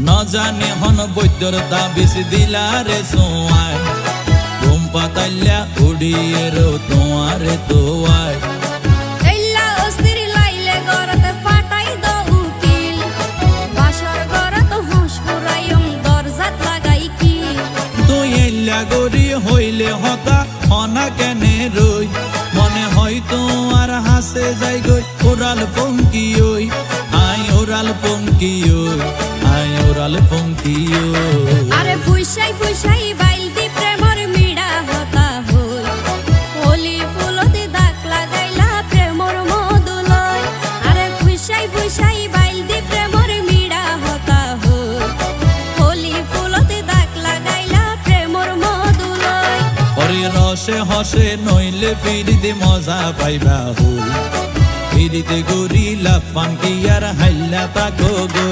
न जाने हन बैद्यर ताबिज दिला रे सोआय घुम पाताइल्या उड़िए रो तोआरे तोआय এল্লা অস্থির লাইলে গরতে ফাটাই দ উকিল বাসর গরত হুঁশ ফুরাইম দরজাত লাগাই কি তুই এল্লা গরি হইলে হতা হনা কেনে রই মনে হয় তোমার হাসে যাই গই ওরাল পঙ্কি ওই আই ওরাল পঙ্কি ওই আই ওরাল পঙ্কি ওই আরে ফুইসাই ফুইসাই বাইল দি প্রেমর মিড়া হতা হই হোলি ফুলতে দাগ লাগাইলা প্রেমর মধুলয় আরে ফুইসাই ফুইসাই বাইল দি প্রেমর মিড়া হতা হই হোলি ফুলতে দাগ লাগাইলা প্রেমর মধুলয় ওরে রসে হসে নইলে ফিরিতে মজা পাইবা হই ফিরিতে গরিলা পান কি আর হাইলা তাকো গো